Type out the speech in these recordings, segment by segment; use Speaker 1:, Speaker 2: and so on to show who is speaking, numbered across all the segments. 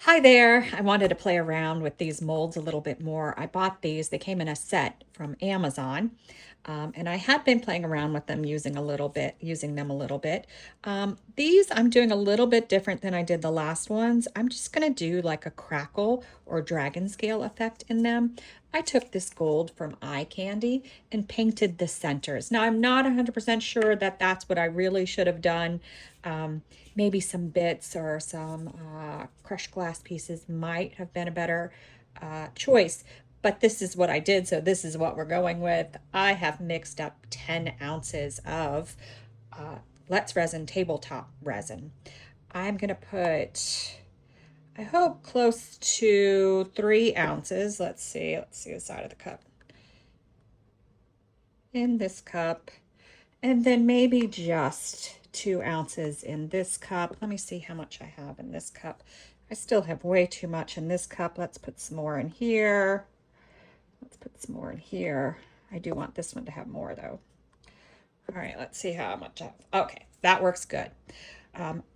Speaker 1: Hi there. I wanted to play around with these molds a little bit more. I bought these. They came in a set from Amazon. And I had been playing around with them using them a little bit. These I'm doing a little bit different than I did the last ones. I'm just gonna do like a crackle or dragon scale effect in them. I took this gold from Eye Candy and painted the centers. Now I'm not 100% sure that that's what I really should have done. Um, Maybe some bits or some crushed glass pieces might have been a better choice, but this is what I did, so this is what we're going with. I have mixed up 10 ounces of uh, Let's Resin tabletop resin. I'm going to put, I hope, close to 3 ounces. Let's see the side of the cup. In this cup, and then maybe just 2 ounces in this cup. Let me see how much I have in this cup. I still have way too much in this cup. Let's put some more in here. Let's put some more in here. I do want this one to have more though. All right, let's see how much I have. Okay, that works good.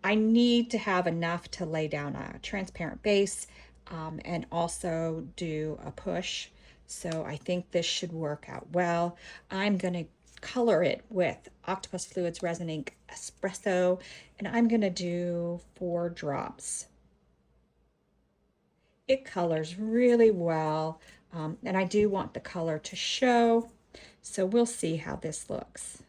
Speaker 1: I need to have enough to lay down a transparent base and also do a push. So I think this should work out well. I'm going to color it with Octopus Fluids Resin Ink Espresso, and I'm going to do 4 drops. It colors really well, and I do want the color to show, so we'll see how this looks.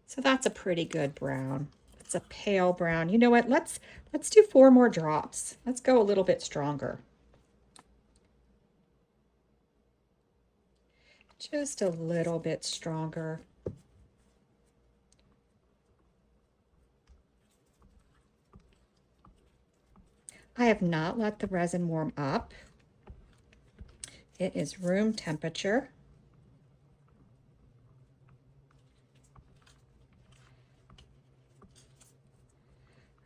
Speaker 1: So that's a pretty good brown. It's a pale brown. You know what? Let's do 4 more drops. Let's go a little bit stronger. Just a little bit stronger. I have not let the resin warm up. It is room temperature.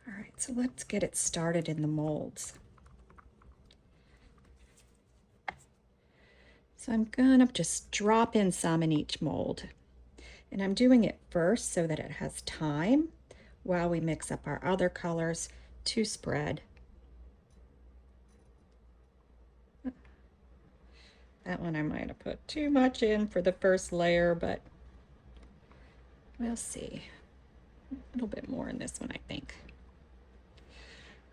Speaker 1: All right, so let's get it started in the molds. So I'm gonna just drop in some in each mold. And I'm doing it first so that it has time while we mix up our other colors to spread. That one I might have put too much in for the first layer, but we'll see. A little bit more in this one, I think.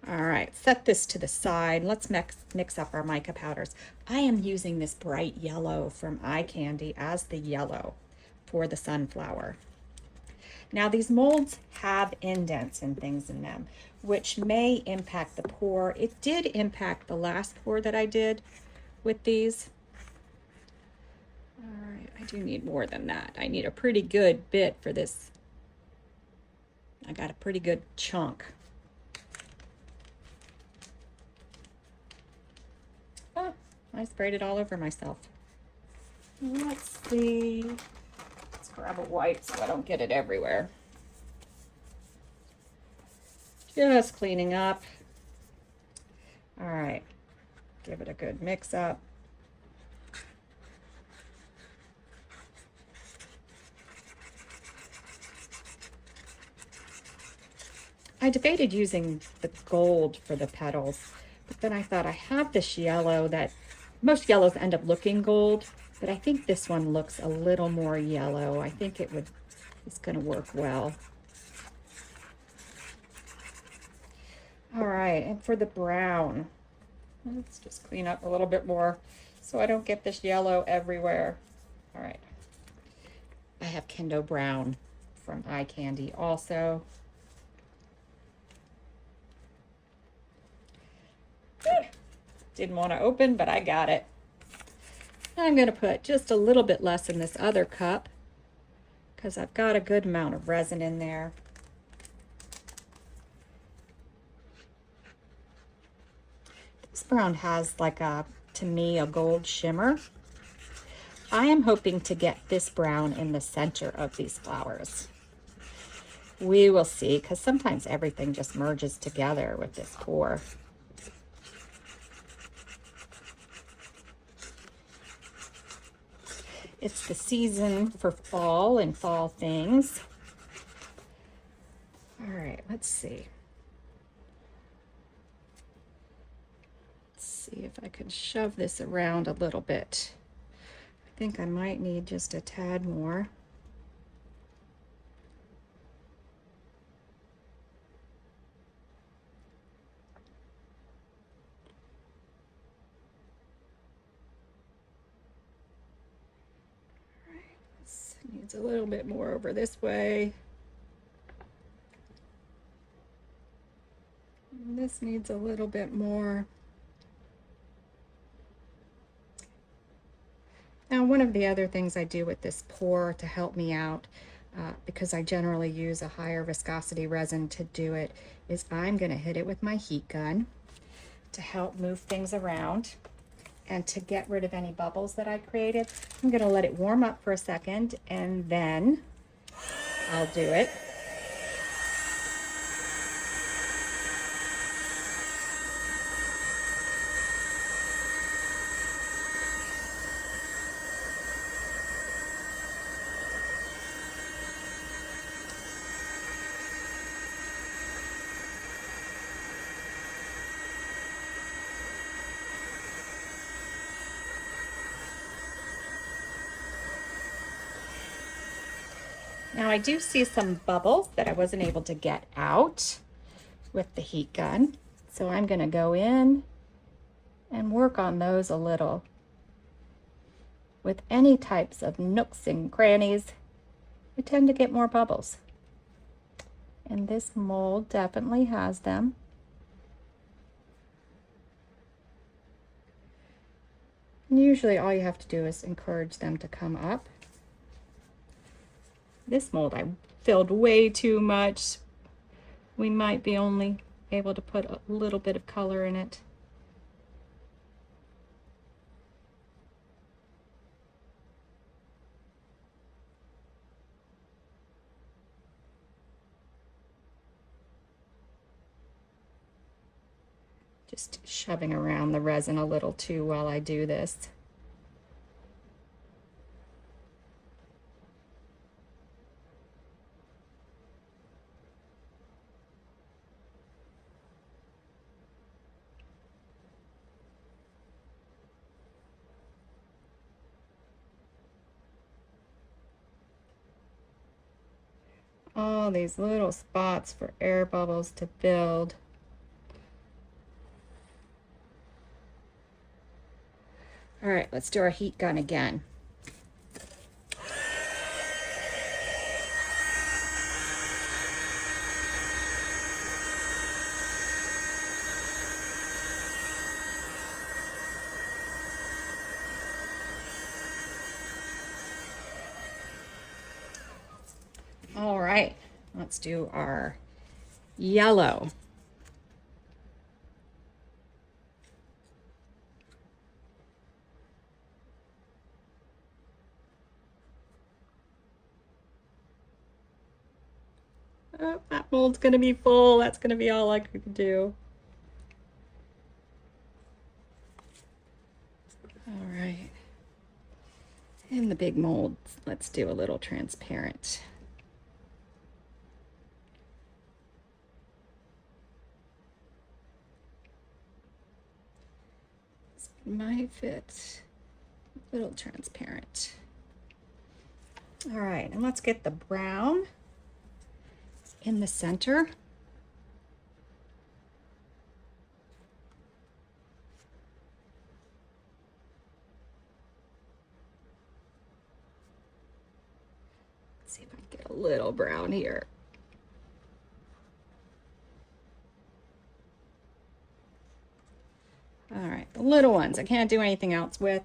Speaker 1: All right, set this to the side. Let's mix up our mica powders. I am using this bright yellow from Eye Candy as the yellow for the sunflower. Now these molds have indents and things in them, which may impact the pour. It did impact the last pour that I did with these. All right, I do need more than that. I need a pretty good bit for this. I got a pretty good chunk. Oh, I sprayed it all over myself. Let's see. Let's grab a wipe so I don't get it everywhere. Just cleaning up. All right, give it a good mix up. I debated using the gold for the petals, but then I thought I have this yellow that most yellows end up looking gold, but I think this one looks a little more yellow. I think it's going to work well. All right, and for the brown, let's just clean up a little bit more so I don't get this yellow everywhere. All right, I have Kendo Brown from Eye Candy also. Didn't want to open, but I got it. I'm going to put just a little bit less in this other cup because I've got a good amount of resin in there. This brown has like to me, a gold shimmer. I am hoping to get this brown in the center of these flowers. We will see, because sometimes everything just merges together with this pour. It's the season for fall and fall things. All right, let's see. Let's see if I can shove this around a little bit. I think I might need just a tad more. All right, this needs a little bit more over this way. And this needs a little bit more. Now, one of the other things I do with this pour to help me out, because I generally use a higher viscosity resin to do it, is I'm going to hit it with my heat gun to help move things around and to get rid of any bubbles that I created. I'm going to let it warm up for a second and then I'll do it. Now I do see some bubbles that I wasn't able to get out with the heat gun. So I'm going to go in and work on those a little. With any types of nooks and crannies, we tend to get more bubbles. And this mold definitely has them. And usually all you have to do is encourage them to come up. This mold I filled way too much. We might be only able to put a little bit of color in it. Just shoving around the resin a little too while I do this. All these little spots for air bubbles to build. All right, let's do our heat gun again. All right, let's do our yellow. Oh, that mold's gonna be full. That's gonna be all I could do. All right. In the big mold, let's do a little transparent. This might fit a little transparent. All right, and let's get the brown in the center. Let's see if I can get a little brown here. All right, the little ones I can't do anything else with.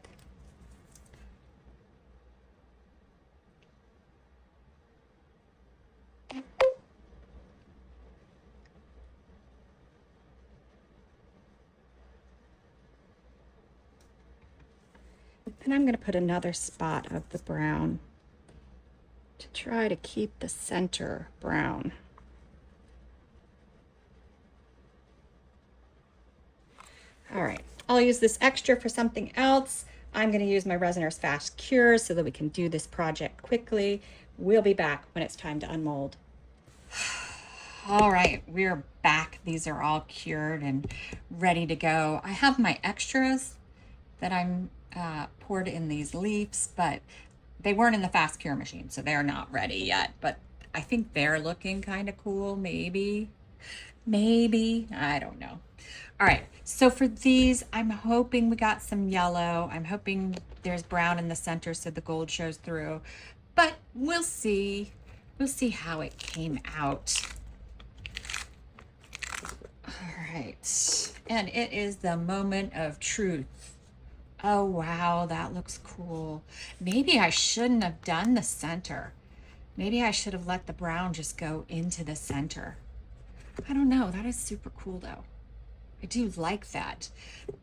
Speaker 1: And I'm going to put another spot of the brown to try to keep the center brown. All right, I'll use this extra for something else. I'm going to use my Resiner's Fast Cure so that we can do this project quickly. We'll be back when it's time to unmold. All right, we're back. These are all cured and ready to go. I have my extras that I'm poured in these leaves, but they weren't in the fast cure machine, so they're not ready yet. But I think they're looking kind of cool, maybe, I don't know. All right, so for these, I'm hoping we got some yellow. I'm hoping there's brown in the center so the gold shows through, but we'll see. We'll see how it came out. All right, and it is the moment of truth. Oh, wow, that looks cool. Maybe I shouldn't have done the center. Maybe I should have let the brown just go into the center. I don't know, that is super cool though. I do like that.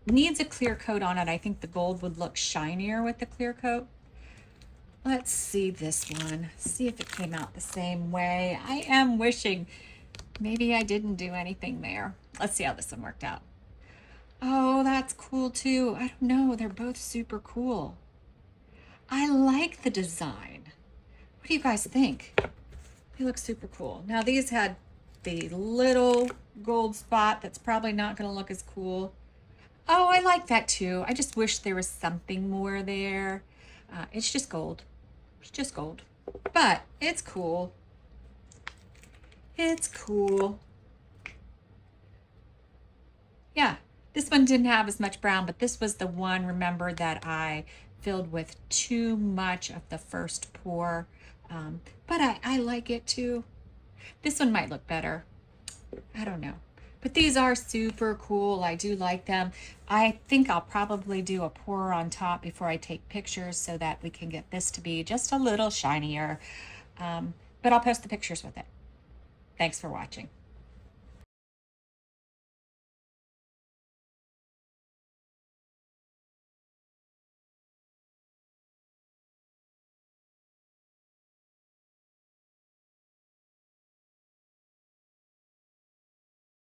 Speaker 1: Needs a clear coat on it. I think the gold would look shinier with the clear coat. Let's see this one. See if it came out the same way. I am wishing maybe I didn't do anything there. Let's see how this one worked out. Oh, that's cool too. I don't know. They're both super cool. I like the design. What do you guys think? They look super cool. Now these had the little gold spot that's probably not going to look as cool. Oh, I like that too. I just wish there was something more there. It's just gold. It's just gold. But it's cool. It's cool. Yeah, this one didn't have as much brown, but this was the one, remember, that I filled with too much of the first pour. But I like it too. This one might look better. I don't know. But these are super cool. I do like them. I think I'll probably do a pour on top before I take pictures so that we can get this to be just a little shinier. But I'll post the pictures with it. Thanks for watching.